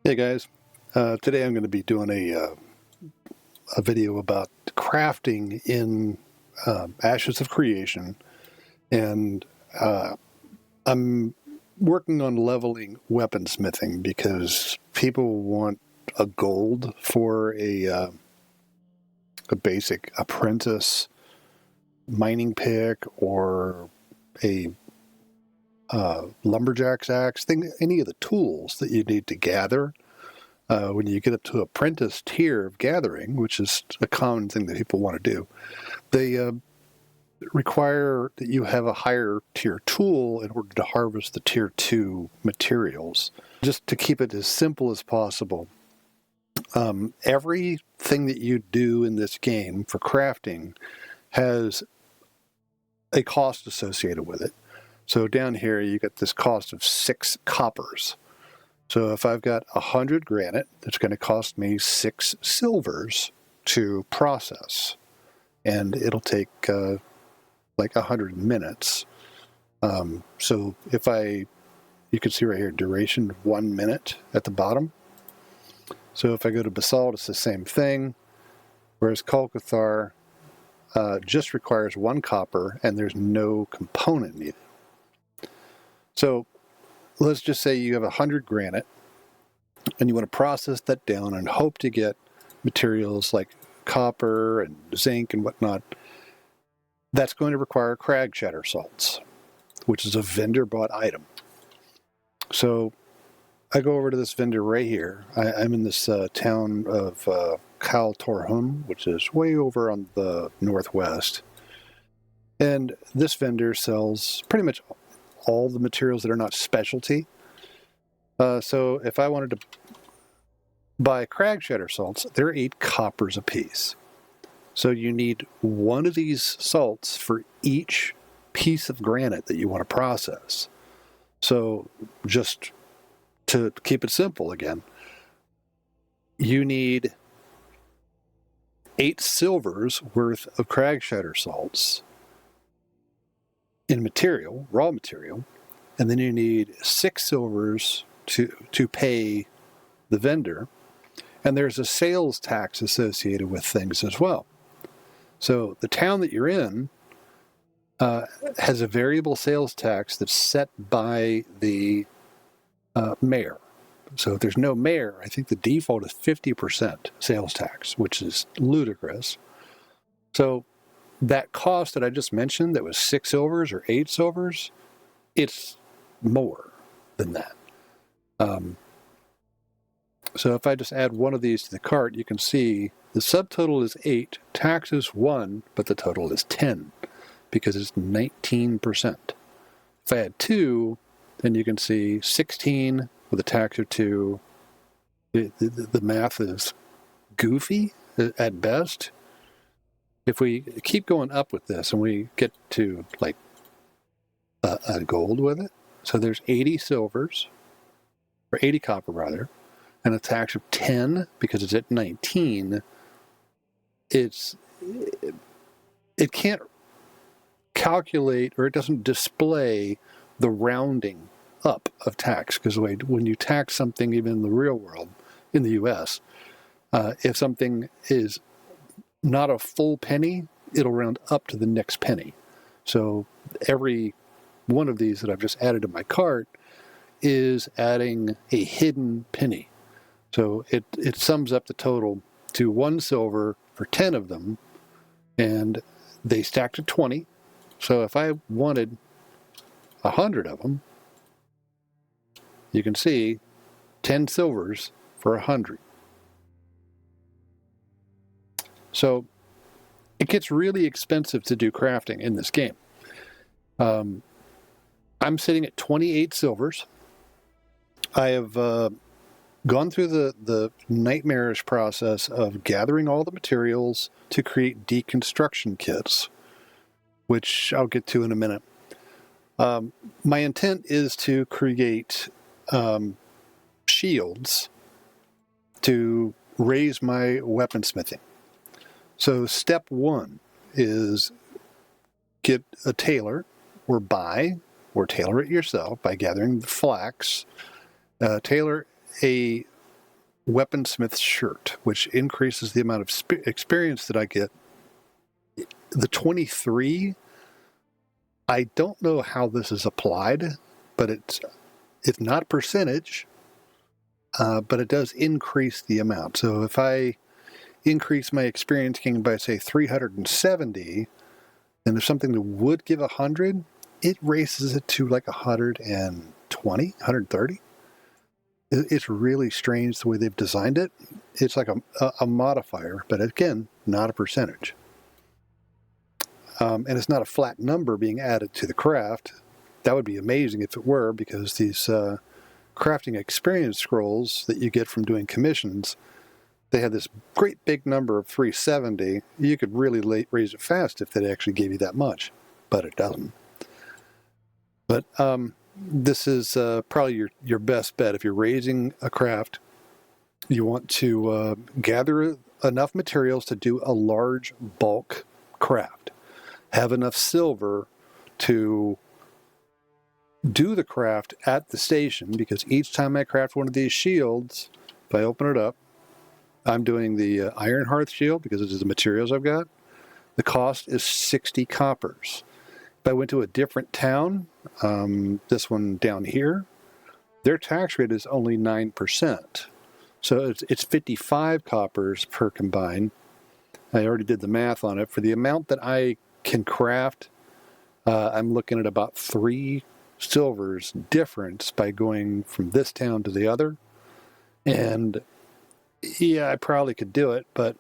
Hey guys, today I'm going to be doing a video about crafting in Ashes of Creation, and I'm working on leveling weaponsmithing because people want a gold for a basic apprentice mining pick or a lumberjack's axe, any of the tools that you need to gather. When you get up to apprentice tier of gathering, which is a common thing that people want to do, they require that you have a higher tier tool in order to harvest the tier 2 materials. Just to keep it as simple as possible, everything that you do in this game for crafting has a cost associated with it. So down here you get this cost of 6 coppers. So if I've got 100 granite, it's going to cost me 6 silvers to process. And it'll take like 100 minutes. So if you can see right here, duration 1 minute at the bottom. So if I go to basalt, it's the same thing. Whereas Kolcathar just requires 1 copper and there's no component needed. So let's just say you have 100 granite and you want to process that down and hope to get materials like copper and zinc and whatnot. That's going to require crag shatter salts, which is a vendor bought item. So I go over to this vendor right here. I'm in this town of Kal Torhum, which is way over on the northwest. And this vendor sells pretty much all the materials that are not specialty. So if I wanted to buy crag shatter salts, they're 8 coppers a piece. So you need 1 of these salts for each piece of granite that you want to process. So just to keep it simple again, you need 8 silvers worth of crag shatter salts in material, raw material, and then you need 6 silvers to pay the vendor, and there's a sales tax associated with things as well. So the town that you're in has a variable sales tax that's set by the mayor. So if there's no mayor, I think the default is 50% sales tax, which is ludicrous. So that cost that I just mentioned, that was 6 silvers or 8 silvers, it's more than that. So if I just add 1 of these to the cart, you can see the subtotal is 8, tax is 1, but the total is 10 because it's 19%. If I add 2, then you can see 16 with a tax of 2. The math is goofy at best. If we keep going up with this and we get to like a gold with it, so there's 80 silvers, or 80 copper rather, and a tax of 10 because it's at 19, it can't calculate, or it doesn't display the rounding up of tax, because when you tax something, even in the real world, in the US, if something is not a full penny, it'll round up to the next penny. So every one of these that I've just added to my cart is adding a hidden penny. So it sums up the total to 1 silver for 10 of them, and they stack to 20. So if I wanted 100 of them, you can see 10 silvers for 100. So it gets really expensive to do crafting in this game. I'm sitting at 28 silvers. I have gone through the nightmarish process of gathering all the materials to create deconstruction kits, which I'll get to in a minute. My intent is to create shields to raise my weaponsmithing. So step 1 is get a tailor, or tailor it yourself by gathering the flax. Tailor a weaponsmith shirt, which increases the amount of experience that I get. The 23, I don't know how this is applied, but it's not a percentage, but it does increase the amount. So if I increase my experience gain by, say, 370, and there's something that would give 100, it raises it to like 120, 130. It's really strange the way they've designed it. It's like a modifier, but again, not a percentage. And it's not a flat number being added to the craft. That would be amazing if it were, because these crafting experience scrolls that you get from doing commissions, they had this great big number of 370. You could really raise it fast if they actually gave you that much, but it doesn't. But this is probably your best bet. If you're raising a craft, you want to gather enough materials to do a large bulk craft. Have enough silver to do the craft at the station, because each time I craft one of these shields, if I open it up, I'm doing the Iron Hearth shield because this is the materials I've got. The cost is 60 coppers. If I went to a different town, this one down here, their tax rate is only 9%. So it's 55 coppers per combine. I already did the math on it. For the amount that I can craft, I'm looking at about 3 silvers difference by going from this town to the other. And yeah, I probably could do it, but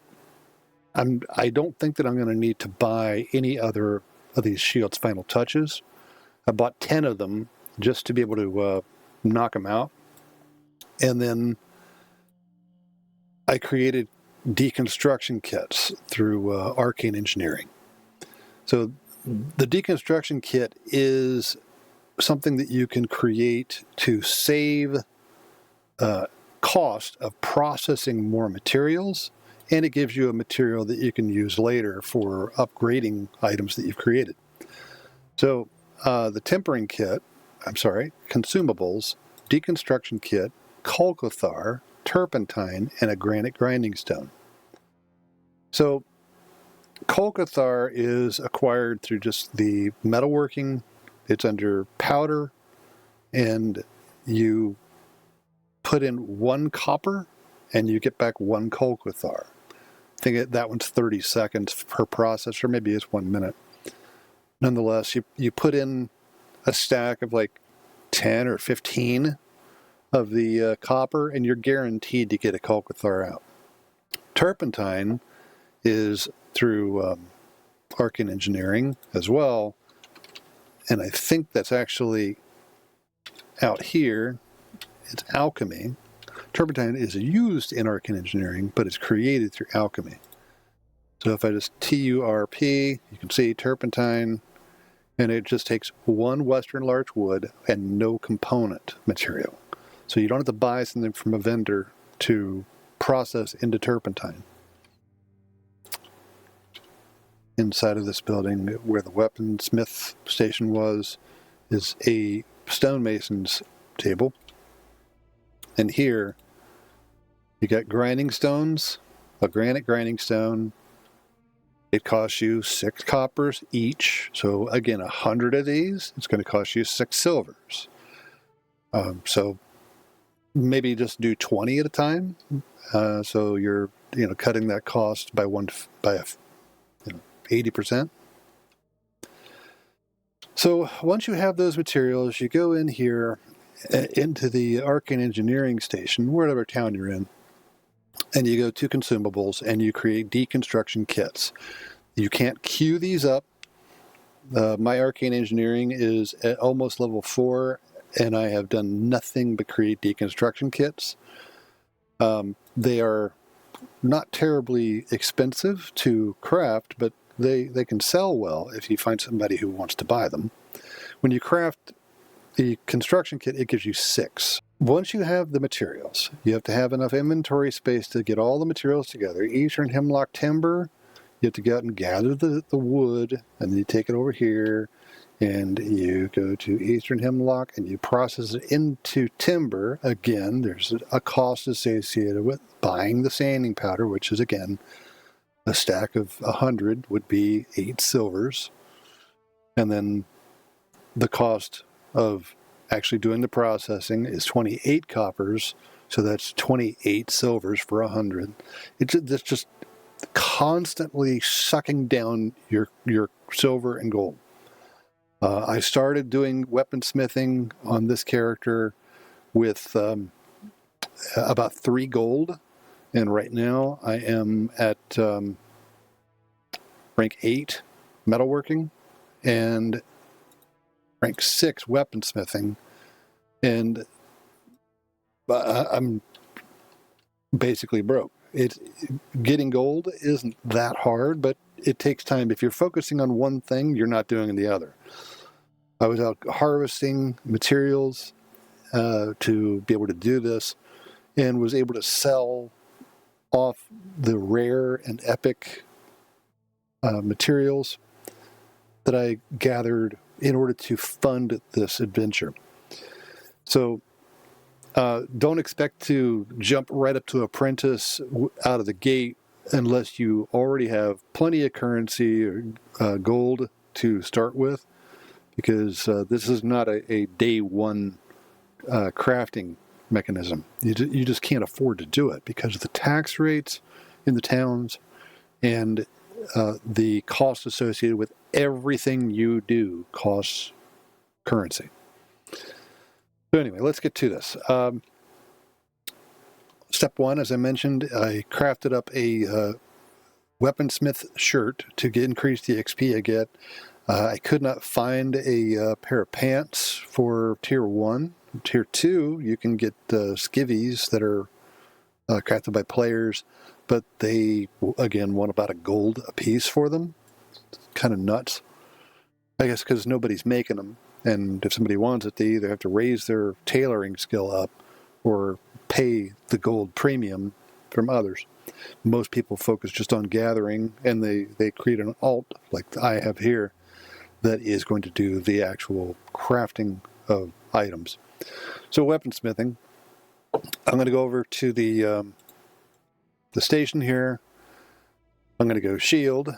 I don't think that I'm going to need to buy any other of these shields final touches. I bought 10 of them just to be able to knock them out. And then I created deconstruction kits through Arcane Engineering. So the deconstruction kit is something that you can create to save cost of processing more materials, and it gives you a material that you can use later for upgrading items that you've created. So the tempering kit, consumables, deconstruction kit, Kolkothar, turpentine, and a granite grinding stone. So Kolkothar is acquired through just the metalworking. It's under powder, and you put in 1 copper and you get back 1 Kolkothar. I think that one's 30 seconds per process, or maybe it's 1 minute. Nonetheless, you put in a stack of like 10 or 15 of the copper, and you're guaranteed to get a Kolkothar out. Turpentine is through Arcane Engineering as well, and I think that's actually out here. It's alchemy. Turpentine is used in Arcane Engineering, but it's created through alchemy. So if I just TURP, you can see turpentine, and it just takes 1 Western larch wood and no component material. So you don't have to buy something from a vendor to process into turpentine. Inside of this building, where the weaponsmith station was, is a stonemason's table. And here, you got grinding stones, a granite grinding stone. It costs you 6 coppers each. So again, 100 of these, it's going to cost you 6 silvers. So maybe just do 20 at a time. So you're cutting that cost by 80%. So once you have those materials, you go in here into the Arcane Engineering station, wherever town you're in, and you go to consumables and you create deconstruction kits. You can't queue these up. My Arcane Engineering is at almost level 4, and I have done nothing but create deconstruction kits. They are not terribly expensive to craft, but they can sell well if you find somebody who wants to buy them. When you craft the construction kit, it gives you 6. Once you have the materials, you have to have enough inventory space to get all the materials together. Eastern hemlock timber, you have to go out and gather the wood, and then you take it over here. and you go to Eastern Hemlock and you process it into timber. Again, there's a cost associated with buying the sanding powder, which is, again, a stack of 100 would be 8 silvers. And then the cost of actually doing the processing is 28 coppers, so that's 28 silvers for 100. It's just constantly sucking down your silver and gold. I started doing weaponsmithing on this character with about 3 gold, and right now I am at rank 8 metalworking and rank 6 weaponsmithing, and I'm basically broke. Getting gold isn't that hard, but it takes time. If you're focusing on one thing, you're not doing the other. I was out harvesting materials to be able to do this, and was able to sell off the rare and epic materials that I gathered in order to fund this adventure. So don't expect to jump right up to apprentice out of the gate unless you already have plenty of currency or gold to start with, because this is not a day one crafting mechanism. You just can't afford to do it because of the tax rates in the towns and the cost associated with everything you do costs currency. So anyway, let's get to this. Step 1, as I mentioned, I crafted up a weaponsmith shirt to increase the XP I get. I could not find a pair of pants for tier 1. Tier 2, you can get skivvies that are crafted by players, but they, again, want about a gold a piece for them. It's kind of nuts. I guess because nobody's making them, and if somebody wants it, they either have to raise their tailoring skill up or pay the gold premium from others. Most people focus just on gathering, and they create an alt, like I have here, that is going to do the actual crafting of items. So weaponsmithing, I'm going to go over to the station here. I'm going to go shield,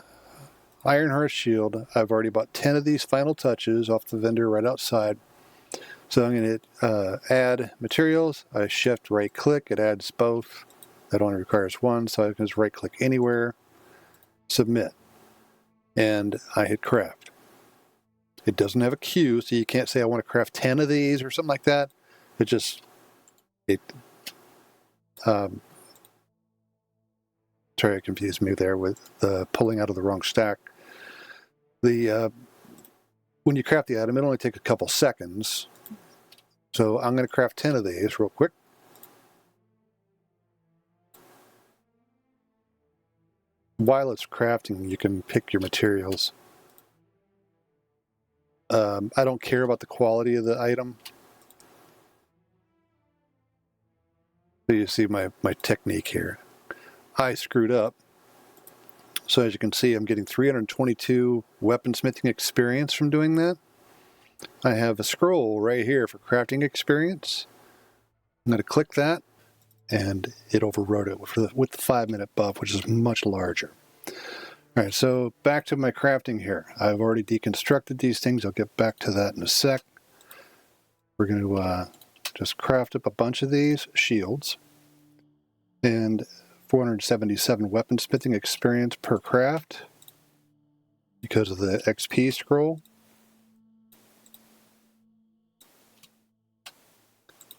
Ironheart shield. I've already bought 10 of these final touches off the vendor right outside. So I'm going to add materials. I shift right click, it adds both. That only requires one, so I can just right click anywhere, submit, and I hit craft. It doesn't have a queue, so you can't say I want to craft 10 of these or something like that. Sorry, I confused me there with the pulling out of the wrong stack. When you craft the item, it only takes a couple seconds. So I'm going to craft 10 of these real quick. While it's crafting, you can pick your materials. I don't care about the quality of the item. So you see my technique here. I screwed up. So as you can see, I'm getting 322 weaponsmithing experience from doing that. I have a scroll right here for crafting experience. I'm going to click that, and it overrode it with the 5-minute buff, which is much larger. All right, so back to my crafting here. I've already deconstructed these things. I'll get back to that in a sec. We're going to just craft up a bunch of these shields. And 477 weaponsmithing experience per craft because of the XP scroll.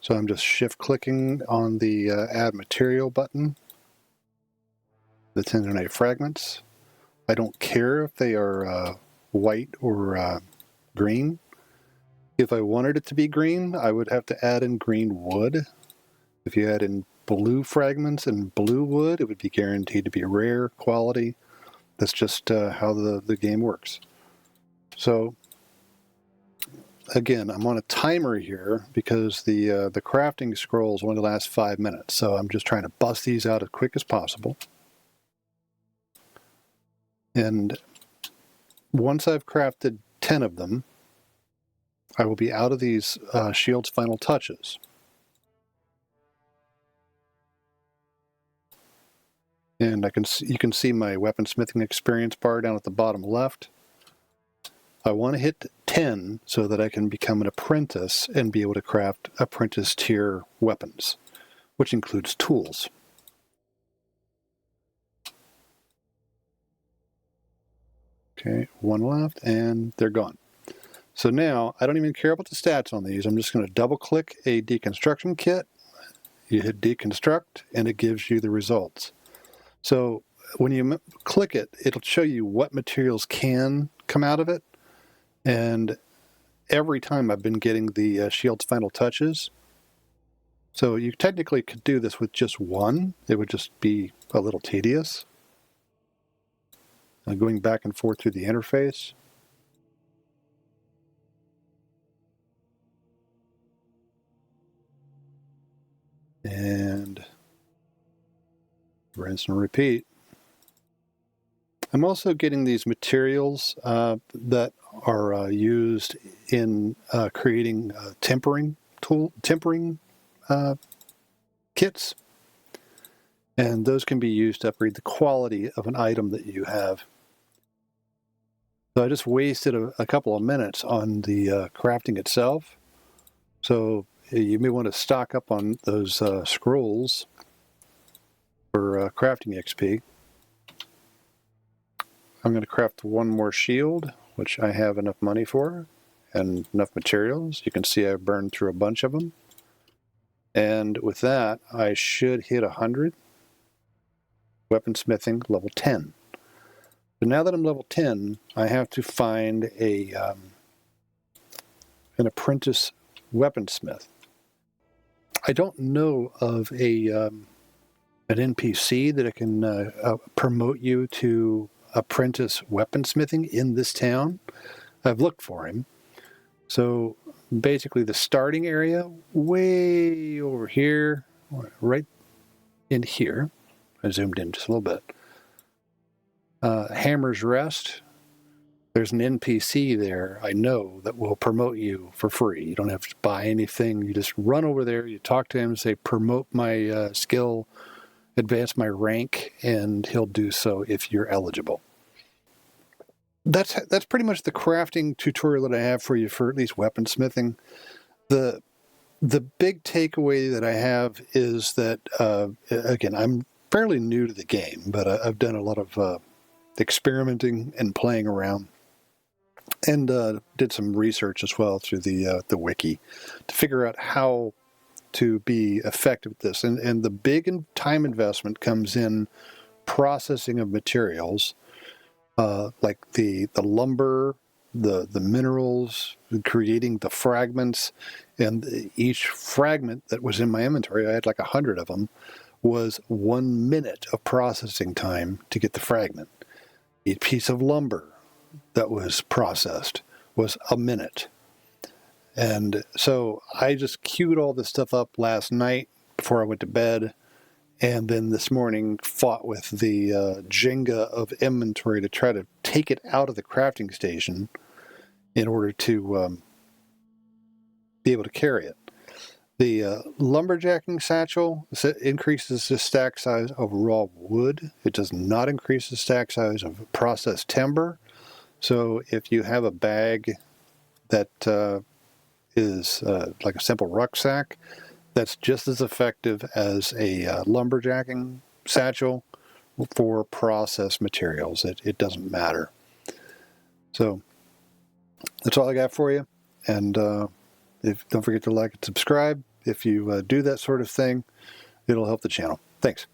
So I'm just shift clicking on the add material button, the tendonite fragments. I don't care if they are white or green. If I wanted it to be green, I would have to add in green wood. If you add in blue fragments and blue wood, it would be guaranteed to be rare quality. That's just how the game works. So again, I'm on a timer here because the crafting scrolls only last 5 minutes. So I'm just trying to bust these out as quick as possible. And once I've crafted 10 of them, I will be out of these Shield's Final Touches. And you can see my weaponsmithing experience bar down at the bottom left. I want to hit 10 so that I can become an apprentice and be able to craft apprentice tier weapons, which includes tools. Okay, one left, and they're gone. So now, I don't even care about the stats on these. I'm just going to double-click a deconstruction kit. You hit deconstruct, and it gives you the results. So when you click it, it'll show you what materials can come out of it. And every time I've been getting the Shield's Final Touches. So you technically could do this with just one. It would just be a little tedious. Going back and forth through the interface. And rinse and repeat. I'm also getting these materials that are used in creating tempering kits, and those can be used to upgrade the quality of an item that you have. So I just wasted a couple of minutes on the crafting itself. So you may want to stock up on those scrolls for crafting XP. I'm going to craft one more shield, which I have enough money for and enough materials. You can see I've burned through a bunch of them. And with that, I should hit 100. Weaponsmithing level 10. So now that I'm level 10, I have to find an apprentice weaponsmith. I don't know of an NPC that can promote you to apprentice weaponsmithing in this town. I've looked for him. So basically the starting area way over here, right in here. I zoomed in just a little bit. Hammer's Rest. There's an NPC there, I know, that will promote you for free. You don't have to buy anything. You just run over there, you talk to him, say, promote my skill, advance my rank, and he'll do so if you're eligible. That's pretty much the crafting tutorial that I have for you for at least weaponsmithing. The big takeaway that I have is that, again, I'm fairly new to the game, but I've done a lot of experimenting and playing around, and did some research as well through the wiki to figure out how to be effective at this. And the big time investment comes in processing of materials, like the lumber, the minerals, creating the fragments, and each fragment that was in my inventory, I had like 100 of them, was 1 minute of processing time to get the fragment. Each piece of lumber that was processed was a minute. And so I just queued all this stuff up last night before I went to bed, and then this morning fought with the Jenga of inventory to try to take it out of the crafting station in order to be able to carry it. The lumberjacking satchel increases the stack size of raw wood. It does not increase the stack size of processed timber. So if you have a bag that is like a simple rucksack, that's just as effective as a lumberjacking satchel for processed materials. It doesn't matter. So that's all I got for you. And don't forget to like and subscribe. If you do that sort of thing, it'll help the channel. Thanks.